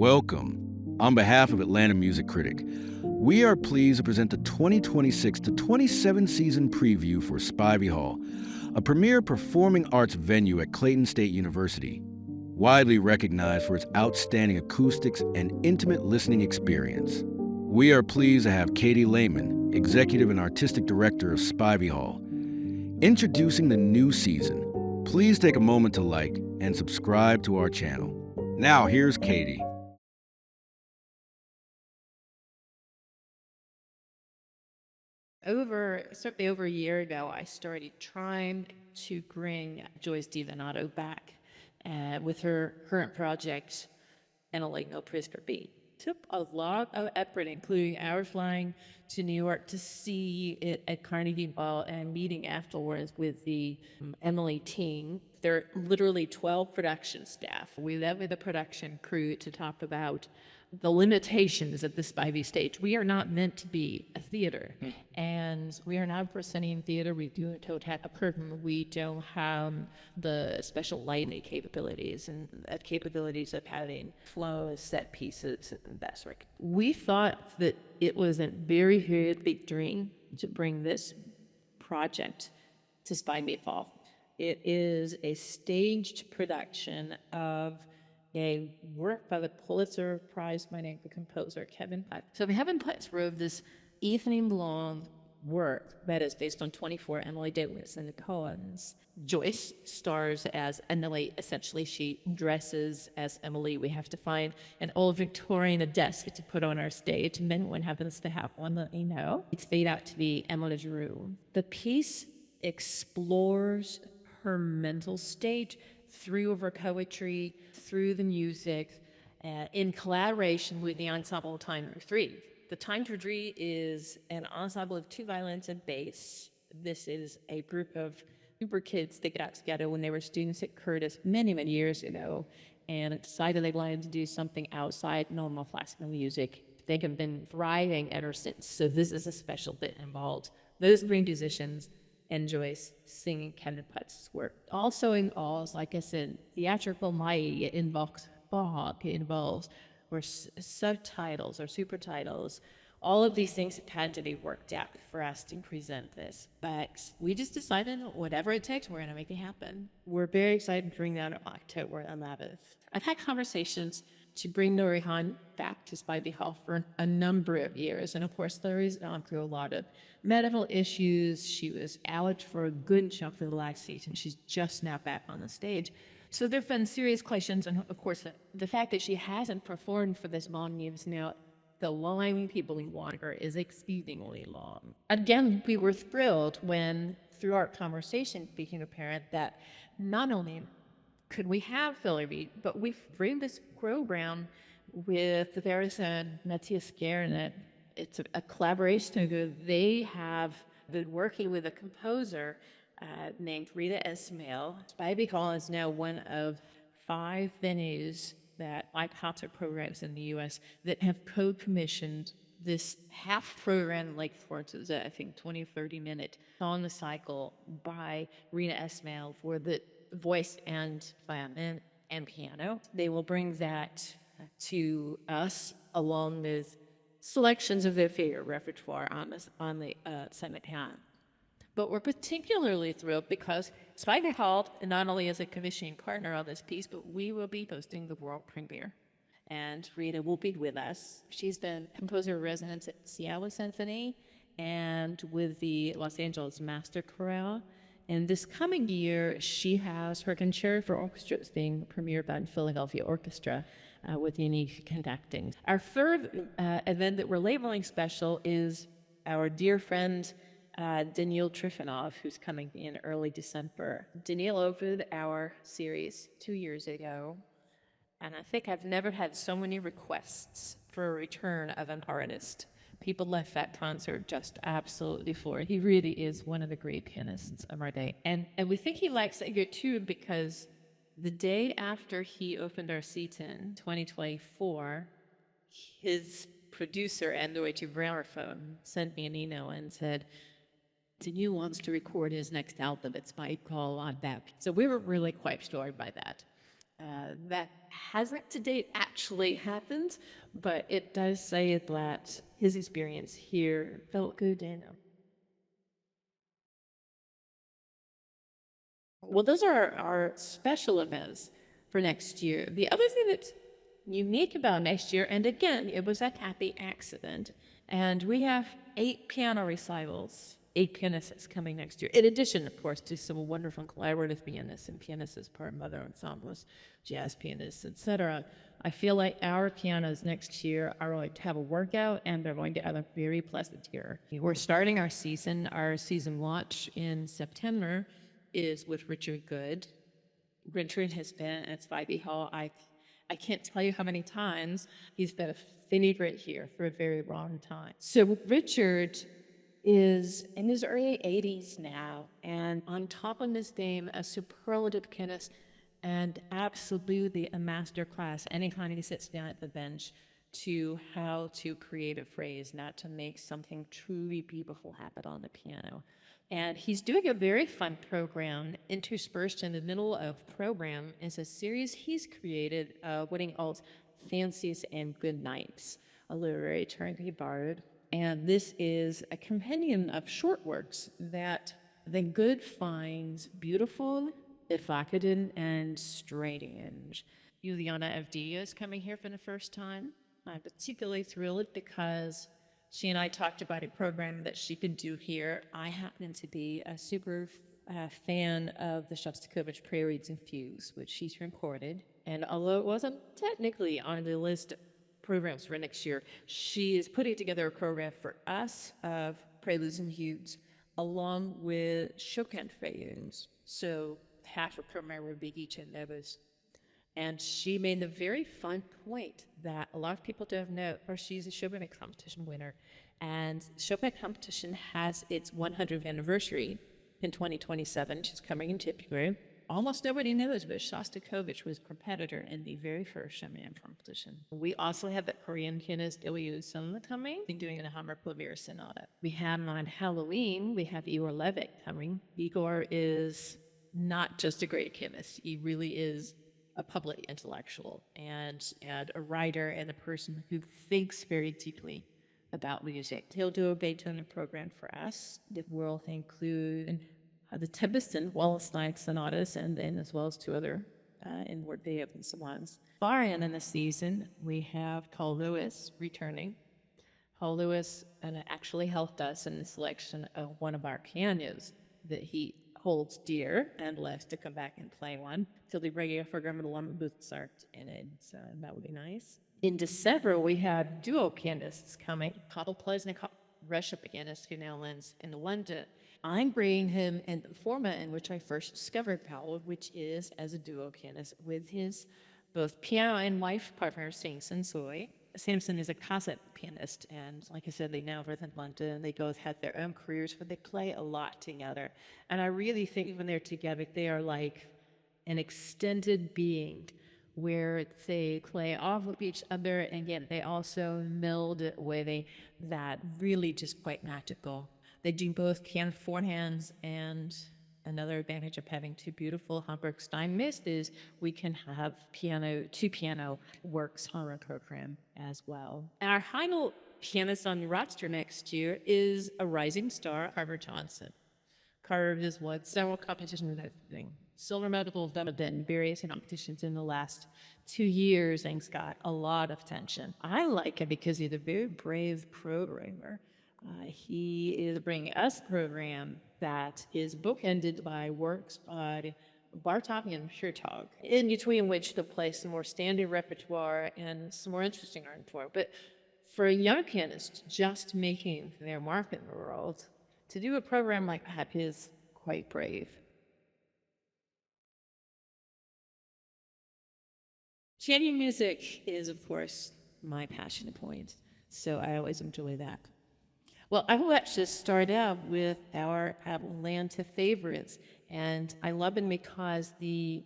Welcome. On behalf of Atlanta Music Critic, we are pleased to present the 2026 to 27 season preview for Spivey Hall, a premier performing arts venue at Clayton State University, widely recognized for its outstanding acoustics and intimate listening experience. We are pleased to have Katie Lehman, Executive and Artistic Director of Spivey Hall. Introducing the new season, please take a moment to like and subscribe to our channel. Now, here's Katie. Certainly over a year ago, I started trying to bring Joyce DiVenato back with her current project, and No Place for Beat. Took a lot of effort, including hours flying to New York to see it at Carnegie Hall and meeting afterwards with the Emily team. There are literally 12 production staff. We met with the production crew to talk about the limitations of the Spivey stage. We are not meant to be a theater, and we are not presenting theater. We do a curtain. We don't have the special lighting capabilities and capabilities of having flows, set pieces, and that sort. We thought that it was a very, very big dream to bring this project to Spivey Hall. It is a staged production of a work by the Pulitzer Prize-winning composer Kevin Putt. So Kevin Putt wrote this evening-long work that is based on 24 Emily Dickinson poems. Joyce stars as Emily. Essentially, she dresses as Emily. We have to find an old Victorian desk to put on our stage, and then one happens to have one that you know. It's made out to be Emily's room. The piece explores her mental state through her poetry, through the music, in collaboration with the ensemble Time for Three. The Time for Three is an ensemble of two violins and bass. This is a group of super kids that got together when they were students at Curtis many, many years ago and decided they wanted to do something outside normal classical music. They have been thriving ever since, so this is a special bit involved. Those three musicians and Joyce singing Kevin Putt's work. Also involves, like I said, theatrical might. It involves fog, it involves or subtitles or supertitles. All of these things had to be worked out for us to present this. But we just decided whatever it takes, we're going to make it happen. We're very excited to bring that on October 11th. I've had conversations to bring Nurihan back to Spivey Hall for a number of years. And of course, Lori's gone through a lot of medical issues. She was out for a good chunk for the last season. She's just now back on the stage. So there have been serious questions. And of course, the fact that she hasn't performed for this long means now the line people want her is exceedingly long. Again, we were thrilled when, through our conversation, it became apparent that not only could we have Philly, but we bring this program with the Barrison Matthias Garnett. It's a collaboration. They have been working with a composer named Rita Esmail. Spivey Hall is now one of 5 venues that like concert programs in the U.S. that have co-commissioned this half program, like for instance, I think 20, 30-minute song cycle by Rita Esmail for the voice and violin and piano. They will bring that to us along with selections of their favorite repertoire on the Summit Hand. But we're particularly thrilled because Spivey Hall not only is a commissioning partner on this piece, but we will be hosting the world premiere. And Rita will be with us. She's been composer in residence at Seattle Symphony and with the Los Angeles Master Chorale. And this coming year, she has her concerto for orchestras being premiered by the Philadelphia Orchestra with unique conducting. Our third event that we're labeling special is our dear friend Daniil Trifonov, who's coming in early December. Daniil opened our series 2 years ago, and I think I've never had so many requests for a return of an artist. People left that concert just absolutely floored. He really is one of the great pianists of our day. And we think he likes it too because the day after he opened our season, 2024, his producer and Deutsche Grammophon sent me an email and said, Daniil wants to record his next album. It's my call on that. So we were really quite floored by that. That hasn't to date actually happened, but it does say that his experience here felt good and well, those are our special events for next year. The other thing that's unique about next year, and again, it was a happy accident, and we have 8 piano recitals, 8 pianists coming next year, in addition, of course, to some wonderful collaborative pianists and pianists as part of other ensembles, jazz pianists, etc. I feel like our pianos next year are going to have a workout and they're going to have a very pleasant year. We're starting our season launch in September is with Richard Good. Richard has been at Spivey Hall. I can't tell you how many times he's been a favorite here for a very long time. So Richard is in his early 80s now, and on top of his name, a superlative pianist and absolutely a master class anytime he sits down at the bench to how to create a phrase, not to make something truly beautiful happen on the piano. And he's doing a very fun program interspersed in the middle of program is a series he's created, what he calls Fancies and Good Nights, a literary turnkey bard. And this is a compendium of short works that the good finds beautiful, evocative, and strange. Juliana Avdia is coming here for the first time. I'm particularly thrilled because she and I talked about a program that she could do here. I happen to be a super fan of the Shostakovich Preludes and Fugues, which she's recorded. And although it wasn't technically on the list of programs for next year, she is putting together a program for us of Preludes and Fugues along with Chopin Preludes. So half a program would be each of those. And she made the very fun point that a lot of people don't know, or she's a Chopin competition winner. And Chopin competition has its 100th anniversary in 2027, which is coming in February. Almost nobody knows, but Shostakovich was competitor in the very first Chopin competition. We also have the Korean pianist Ilya Sung coming, doing the Hammer Clavier Sonata. We have on Halloween, we have Igor Levik coming. Igor is not just a great pianist, he really is a public intellectual and a writer and a person who thinks very deeply about music. He'll do a Beethoven program for us. It will include the Tempest and Wallenstein sonatas, and then as well as 2 other inward Beethoven sonatas. Far in the season, we have Paul Lewis returning. Paul Lewis actually helped us in the selection of one of our pianos that he holds dear and loves to come back and play one till the regular program of the London Mozart in it. So that would be nice. In December, we have duo pianists coming. Pavel Plesnikov, Russian pianist who now lives in London. I'm bringing him in the format in which I first discovered Pavel, which is as a duo pianist with his both piano and wife partner, Samson Soy. Samson is a concert pianist, and like I said, they now live in London. They both had their own careers, but they play a lot together. And I really think when they're together, they are like an extended being where they play off of each other, and yet they also meld it with that really just quite magical. They do both piano forehands, and another advantage of having 2 beautiful Hamburg Steinmeists is we can have 2 piano works on our program as well. Our final pianist on the roster next year is a rising star, Carver Johnson. Carver has won several competitions with that thing. Silver medal in various competitions in the last 2 years, and he's got a lot of attention. I like him because he's a very brave programmer. He is bringing us a program that is bookended by works by Bartok and Chertok, in between which to play some more standard repertoire and some more interesting repertoire. But for a young pianist just making their mark in the world, to do a program like that is quite brave. Chamber music is, of course, my passionate point, so I always enjoy that. Well, I will actually start out with our Atlanta favorites, and I love them because the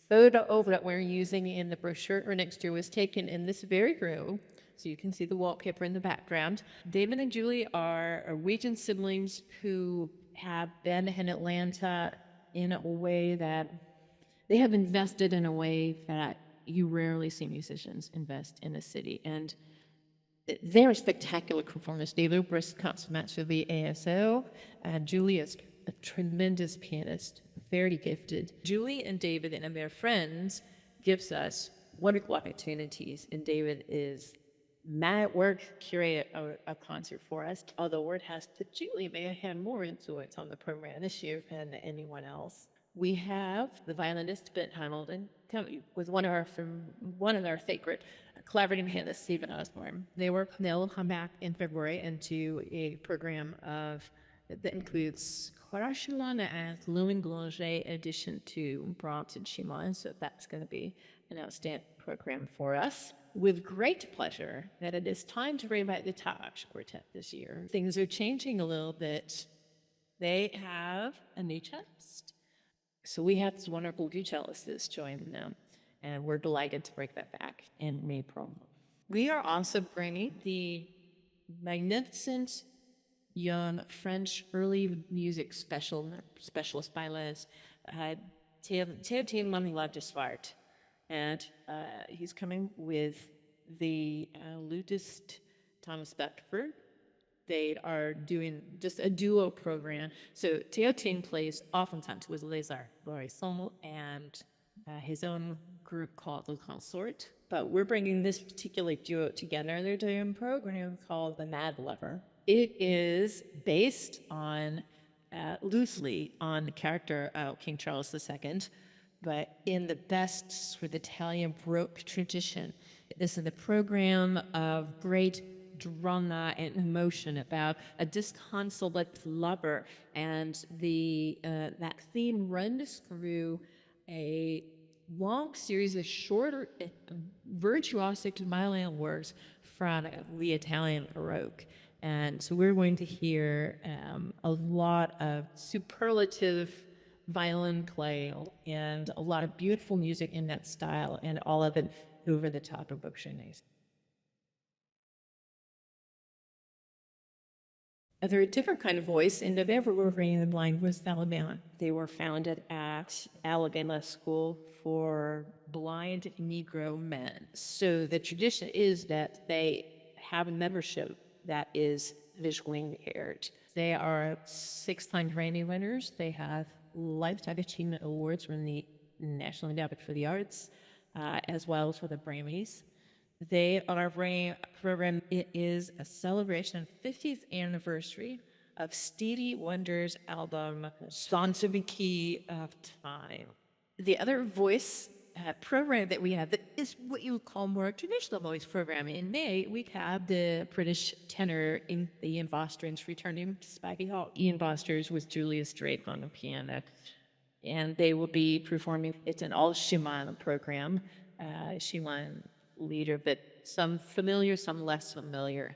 photo that we're using in the brochure for next year was taken in this very room, so you can see the wallpaper in the background. David and Julie are Norwegian siblings who have been in Atlanta in a way that They have invested in a way that you rarely see musicians invest in a city. And they're a spectacular performance. David Brisk comes match with the ASO, and Julie is a tremendous pianist, very gifted. Julie and David and their friends gives us wonderful opportunities, and David is mad at work curate a concert for us. Although word has that Julie may have had more influence on the program this year than anyone else. We have the violinist Ben Hamilton coming with one of our favorite collaborating pianists, Stephen Osborne. They'll come back in February into a program that includes Quarashalana and Louis Glanger in addition to Brahms and Schumann. So that's going to be an outstanding program for us. With great pleasure that it is time to bring back the Taj Quartet this year. Things are changing a little bit. They have a new cellist. So we have this wonderful new cellist that's joining them, and we're delighted to bring that back in April. We are also bringing the magnificent young French early music specialist violinist, Théotine Manuel Desvart. And he's coming with the lutist Thomas Beckford. They are doing just a duo program. So Théotine plays oftentimes with Lézard Laurisson and his own group called Le Consort. But we're bringing this particular duo together. They're doing a program called The Mad Lover. It is based on, loosely, on the character of King Charles II, but in the best sort of Italian Baroque tradition. This is the program of great drama and emotion about a disconsolate lover, and that theme runs through a long series of shorter, virtuosic violin works from the Italian Baroque. And so we're going to hear a lot of superlative violin playing and a lot of beautiful music in that style, and all of it over the top of Bocchene's. They're a different kind of voice, and if ever we're bringing the blind was Alabama. They were founded at Alabama School for Blind Negro Men. So the tradition is that they have a membership that is visually impaired. They are 6-time Grammy winners. They have Lifetime Achievement Awards from the National Endowment for the Arts, as well as for the Grammys. They are bringing a program. It is a celebration of 50th anniversary of Stevie Wonder's album Songs of the Key of Time. The other voice program that we have that is what you would call more a traditional voice program. In May, we have the British tenor Ian Bostrins returning to Spivey Hall. Ian Bostrins with Julius Drake on the piano. And they will be performing, it's an all Schumann program. Schumann leader, but some familiar, some less familiar.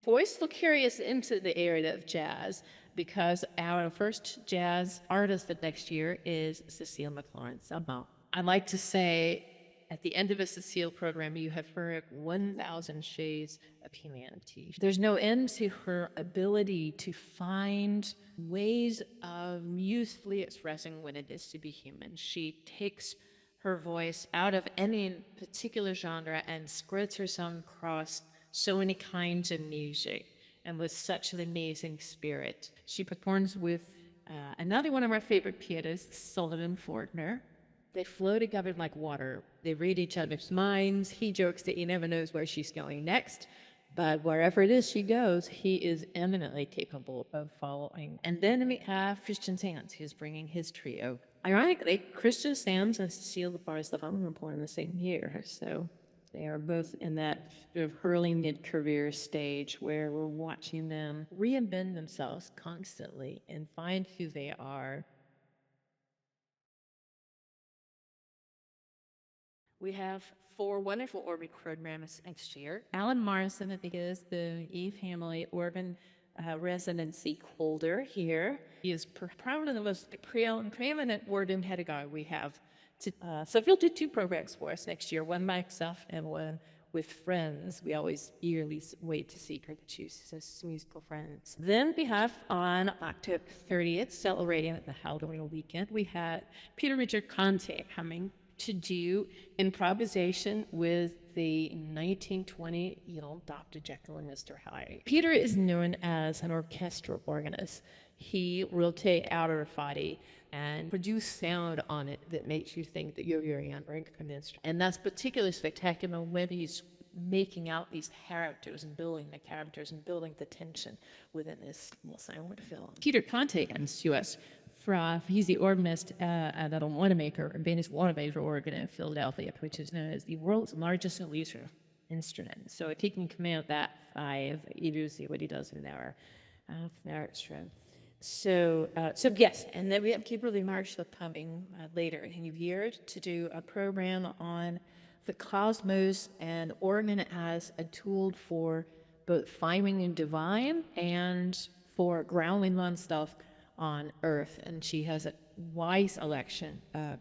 Voice will carry us into the area of jazz, because our first jazz artist of next year is Cecile McLaurin-Salmon. I'd like to say, at the end of a Cecile program, you have heard 1,000 shades of humanity. There's no end to her ability to find ways of usefully expressing what it is to be human. She takes her voice out of any particular genre and spreads herself across so many kinds of music, and with such an amazing spirit. She performs with another one of our favorite pianists, Sullivan Fortner. They flow together like water. They read each other's minds. He jokes that he never knows where she's going next, but wherever it is she goes, he is eminently capable of following. And then we have Christian Sands, who's bringing his trio. Ironically, Christian Sands and Cecile McLaurin-Salmon were born in the same year, so they are both in that sort of early mid-career stage where we're watching them reinvent themselves constantly and find who they are. We have 4 wonderful organ programs next year. Alan Morrison is the E Family Organ residency holder here. He is probably the most preeminent organ pedagogue we have. So he'll do 2 programs for us next year, one by himself and one with friends. We always eagerly wait to see her choose as musical friends. Then we have on October 30th, celebrating the Halloween weekend, we had Peter Richard Conte coming to do improvisation with the 1920 Dr. Jekyll and Mr. Hyde. Peter is known as an orchestral organist. He will take out a body and produce sound on it that makes you think that you're hearing an instrument. And that's particularly spectacular when he's making out these characters and building the characters and building the tension within this silent film. Peter Conte comes to us he's the organist at a Wanamaker, Danish Wanamaker organ in Philadelphia, which is known as the world's largest illusion instrument. So if he can command that 5, you see what he does in our extra. So yes, and then we have Kimberly Marshall coming later in the year to do a program on the cosmos and organ as a tool for both finding the divine and for grounding oneself on Earth. And she has a wide selection of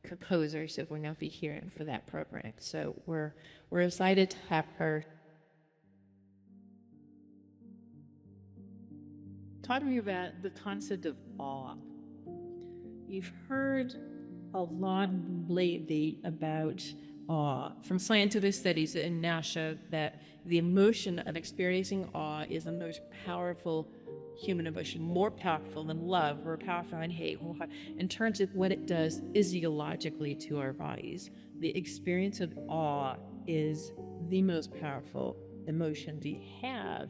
composers that we're going to be hearing for that program. So we're excited to have her. Talking about the concept of awe. You've heard a lot lately about awe from scientific studies in NASA that the emotion of experiencing awe is the most powerful human emotion, more powerful than love, more powerful than hate, in terms of what it does physiologically to our bodies. The experience of awe is the most powerful emotion we have.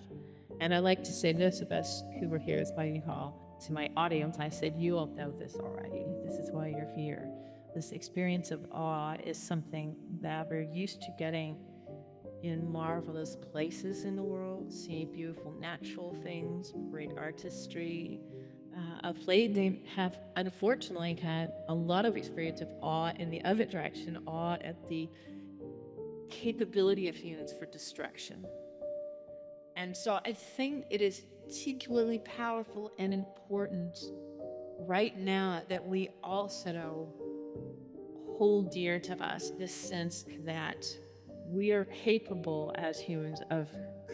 And I like to say this of us who were here at Spivey Hall to my audience. I said, you all know this already. This is why you're here. This experience of awe is something that we're used to getting in marvelous places in the world, seeing beautiful natural things, great artistry. Of late, they have unfortunately had a lot of experience of awe in the other direction, awe at the capability of humans for destruction. And so I think it is particularly powerful and important right now that we also hold dear to us this sense that we are capable as humans of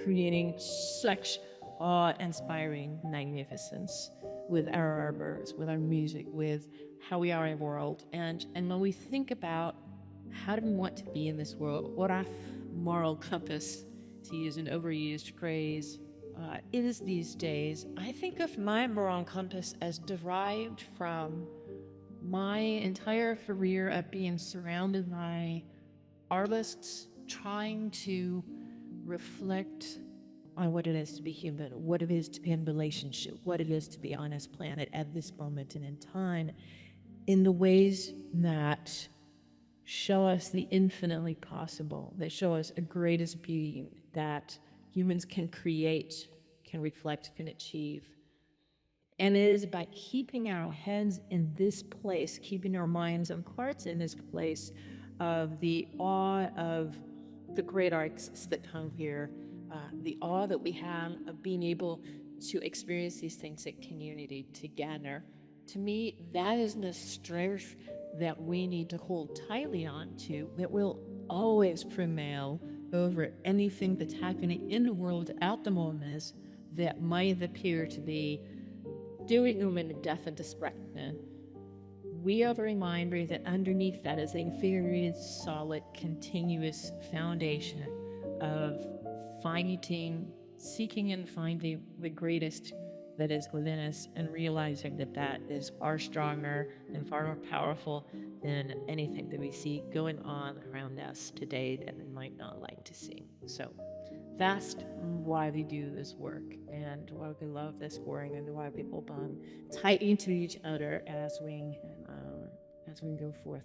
creating such awe-inspiring magnificence with our arbors, with our music, with how we are in the world. And when we think about how do we want to be in this world, what our moral compass, to use an overused phrase, is these days, I think of my moral compass as derived from my entire career of being surrounded by artists trying to reflect on what it is to be human, what it is to be in relationship, what it is to be on this planet at this moment and in time, in the ways that show us the infinitely possible, that show us a greatest beauty that humans can create, can reflect, can achieve. And it is by keeping our heads in this place, keeping our minds and hearts in this place of the awe of the great artists that come here, the awe that we have of being able to experience these things in community together. To me, that is the strength that we need to hold tightly on to, that will always prevail over anything that's happening in the world at the moment that might appear to be doing human death and destruction. We have a reminder that underneath that is a very solid, continuous foundation of seeking and finding the greatest that is within us, and realizing that that is far stronger and far more powerful than anything that we see going on around us today that we might not like to see. So that's why we do this work, and why we love this work, and why we hold on tight into each other as we go forth.